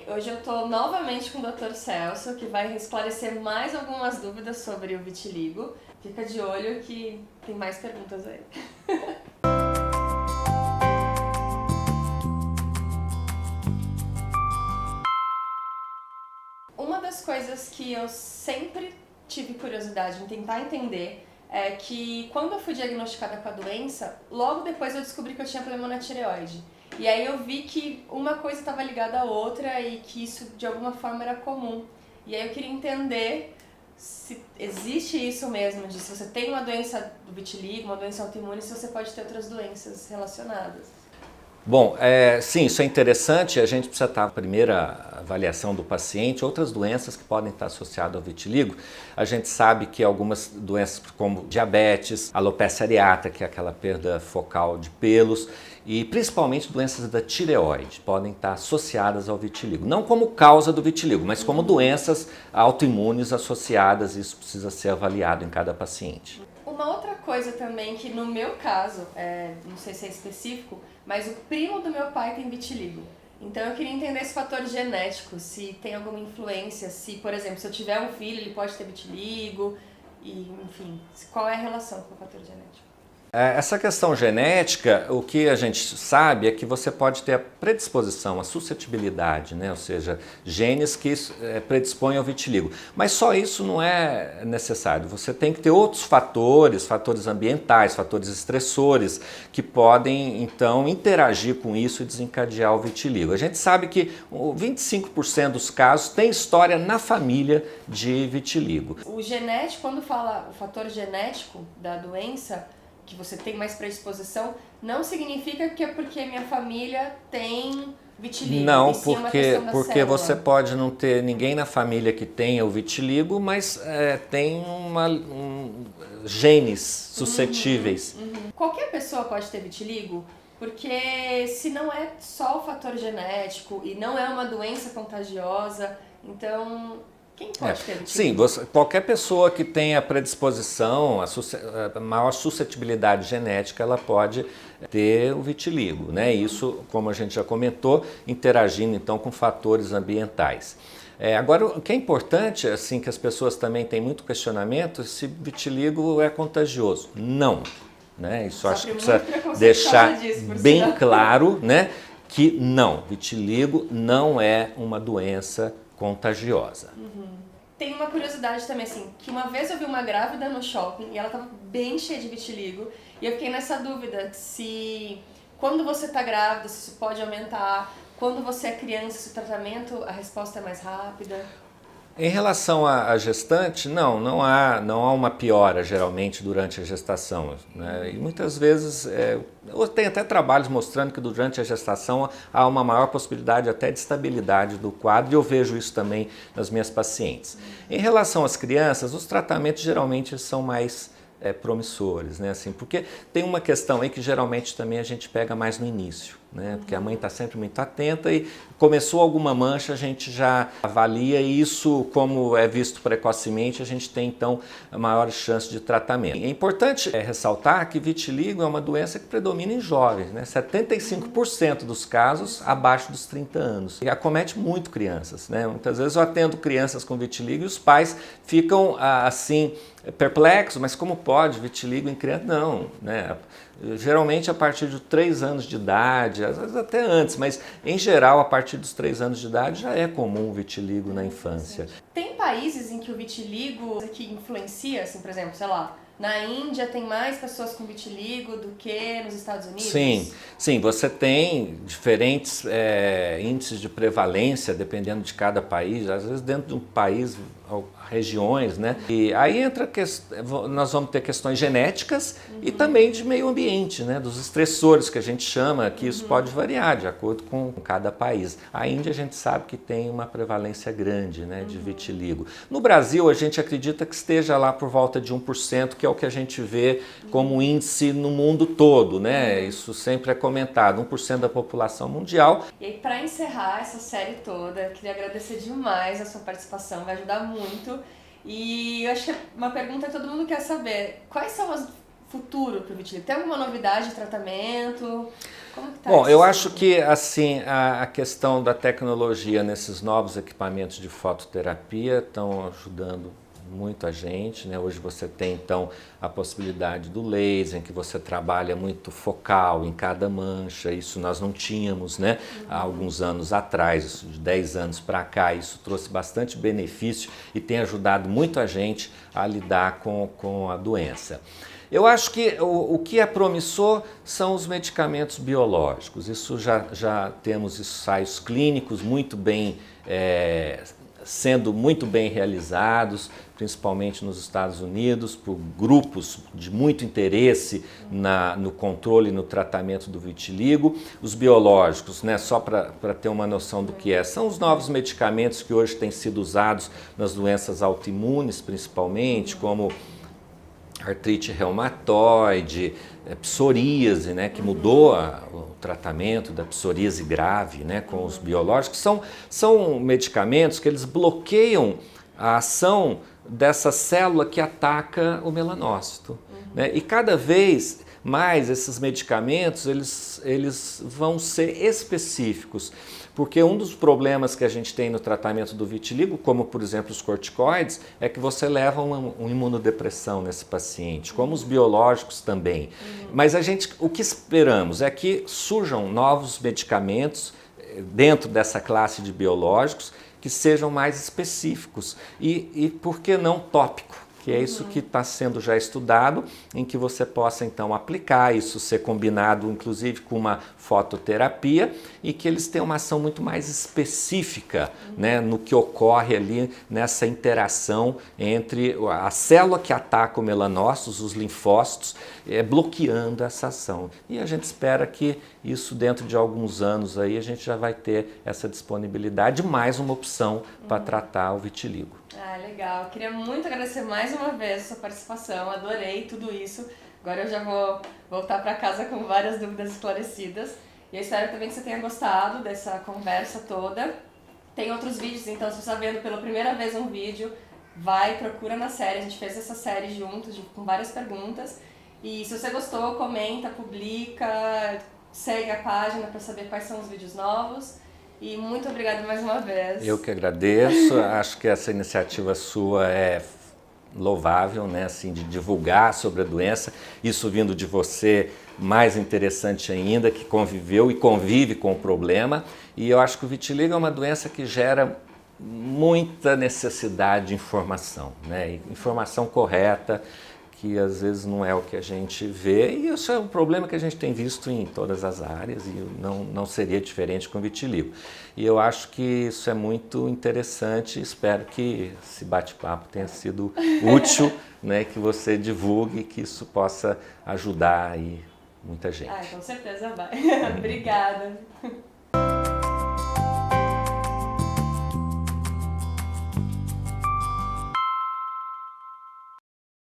Hoje eu tô novamente com o Dr. Celso, que vai esclarecer mais algumas dúvidas sobre o vitiligo. Fica de olho que tem mais perguntas aí. Uma das coisas que eu sempre tive curiosidade em tentar entender é que quando eu fui diagnosticada com a doença, logo depois eu descobri que eu tinha problema na tireoide. E aí eu vi que uma coisa estava ligada à outra e que isso de alguma forma era comum. E aí eu queria entender se existe isso mesmo, de se você tem uma doença do vitiligo, uma doença autoimune, se você pode ter outras doenças relacionadas. Bom, sim, isso é interessante. A gente precisa estar na primeira avaliação do paciente. Outras doenças que podem estar associadas ao vitiligo, a gente sabe que algumas doenças como diabetes, alopecia areata, que é aquela perda focal de pelos, e principalmente doenças da tireoide podem estar associadas ao vitiligo. Não como causa do vitiligo, mas como doenças autoimunes associadas. Isso precisa ser avaliado em cada paciente. Uma outra coisa também que no meu caso, não sei se é específico, mas o primo do meu pai tem vitiligo. Então eu queria entender esse fator genético, se tem alguma influência, se, por exemplo, se eu tiver um filho, ele pode ter vitiligo, e enfim, qual é a relação com o fator genético? Essa questão genética, o que a gente sabe é que você pode ter a predisposição, a suscetibilidade, né? Ou seja, genes que predispõem ao vitiligo. Mas só isso não é necessário. Você tem que ter outros fatores, fatores ambientais, fatores estressores, que podem então interagir com isso e desencadear o vitiligo. A gente sabe que 25% dos casos tem história na família de vitiligo. O genético, quando fala o fator genético da doença, que você tem mais predisposição, não significa que é porque minha família tem vitiligo. Não, porque célula. você pode não ter ninguém na família que tenha o vitiligo, mas tem genes suscetíveis. Qualquer pessoa pode ter vitiligo, porque se não é só o fator genético e não é uma doença contagiosa, então quem pode ter vitiligo? Sim, qualquer pessoa que tenha predisposição, a maior suscetibilidade genética, ela pode ter o vitiligo, né? Isso, como a gente já comentou, interagindo então com fatores ambientais. Agora, o que é importante, assim, que as pessoas também têm muito questionamento, se vitiligo é contagioso. Não, né? Isso acho que precisa deixar bem claro, né? Que não, vitiligo não é uma doença contagiosa. Tem uma curiosidade também, assim, que uma vez eu vi uma grávida no shopping e ela tava bem cheia de vitiligo e eu fiquei nessa dúvida se quando você tá grávida, se isso pode aumentar, quando você é criança, se o tratamento, a resposta é mais rápida. Em relação à gestante, não há uma piora geralmente durante a gestação, né? E muitas vezes, tem até trabalhos mostrando que durante a gestação há uma maior possibilidade até de estabilidade do quadro, e eu vejo isso também nas minhas pacientes. Em relação às crianças, os tratamentos geralmente são mais promissores, né? Assim, porque tem uma questão aí que geralmente também a gente pega mais no início, né? Porque a mãe está sempre muito atenta e começou alguma mancha, a gente já avalia, e isso, como é visto precocemente, a gente tem então maiores chances de tratamento. É importante ressaltar que vitiligo é uma doença que predomina em jovens, né? 75% dos casos abaixo dos 30 anos. E acomete muito crianças, né? Muitas vezes eu atendo crianças com vitiligo e os pais ficam assim perplexos, mas como pode vitiligo em criança? Não, né? Geralmente a partir de 3 anos de idade, às vezes até antes, mas em geral a partir dos 3 anos de idade já é comum o vitiligo na infância. Tem países em que o vitiligo que influencia, assim, por exemplo, sei lá, na Índia tem mais pessoas com vitiligo do que nos Estados Unidos? Sim, você tem diferentes índices de prevalência dependendo de cada país, às vezes dentro de um país, regiões, né? E aí nós vamos ter questões genéticas e também de meio ambiente, né? Dos estressores que a gente chama, que isso pode variar de acordo com cada país. A Índia a gente sabe que tem uma prevalência grande, né, de vitiligo. No Brasil a gente acredita que esteja lá por volta de 1%, que é o que a gente vê como índice no mundo todo, né? Isso sempre é comentado, 1% da população mundial. E aí, para encerrar essa série toda, eu queria agradecer demais a sua participação, vai ajudar muito. E eu acho que uma pergunta que todo mundo quer saber: quais são as futuro para o vitiligo? Tem alguma novidade de tratamento? Como que tá Bom, isso? eu acho que assim a questão da tecnologia nesses novos equipamentos de fototerapia estão ajudando muito a gente, né? Hoje você tem então a possibilidade do laser, em que você trabalha muito focal em cada mancha. Isso nós não tínhamos, né? Há alguns anos atrás, isso de 10 anos para cá. Isso trouxe bastante benefício e tem ajudado muito a gente a lidar com a doença. Eu acho que o que é promissor são os medicamentos biológicos. Isso já temos ensaios clínicos muito bem sendo muito bem realizados, principalmente nos Estados Unidos, por grupos de muito interesse no controle e no tratamento do vitiligo. Os biológicos, né, só para ter uma noção do que são os novos medicamentos que hoje têm sido usados nas doenças autoimunes, principalmente, como artrite reumatoide, psoríase, né, que mudou o tratamento da psoríase grave, né, com os biológicos. São medicamentos que eles bloqueiam a ação dessa célula que ataca o melanócito. Né, e cada vez mais esses medicamentos eles vão ser específicos. Porque um dos problemas que a gente tem no tratamento do vitiligo, como por exemplo os corticoides, é que você leva uma imunodepressão nesse paciente, como os biológicos também. Mas o que esperamos é que surjam novos medicamentos dentro dessa classe de biológicos que sejam mais específicos e por que não tópico? Que é isso que está sendo já estudado, em que você possa então aplicar, isso ser combinado inclusive com uma fototerapia e que eles tenham uma ação muito mais específica, né, no que ocorre ali nessa interação entre a célula que ataca o melanócitos, os linfócitos, bloqueando essa ação. E a gente espera que isso dentro de alguns anos aí a gente já vai ter essa disponibilidade, mais uma opção para tratar o vitiligo. Ah, legal. Queria muito agradecer mais uma vez a sua participação, adorei tudo isso. Agora eu já vou voltar para casa com várias dúvidas esclarecidas. E eu espero também que você tenha gostado dessa conversa toda. Tem outros vídeos, então se você está vendo pela primeira vez um vídeo, procura na série. A gente fez essa série juntos, com várias perguntas. E se você gostou, comenta, publica, segue a página para saber quais são os vídeos novos. E muito obrigada mais uma vez. Eu que agradeço, acho que essa iniciativa sua é louvável, né, assim, de divulgar sobre a doença, isso vindo de você, mais interessante ainda, que conviveu e convive com o problema, e eu acho que o vitiligo é uma doença que gera muita necessidade de informação, né, informação correta, que às vezes não é o que a gente vê, e isso é um problema que a gente tem visto em todas as áreas, e não seria diferente com o vitiligo. E eu acho que isso é muito interessante, espero que esse bate-papo tenha sido útil, né, que você divulgue, que isso possa ajudar aí muita gente. Ah, com certeza vai. Obrigada.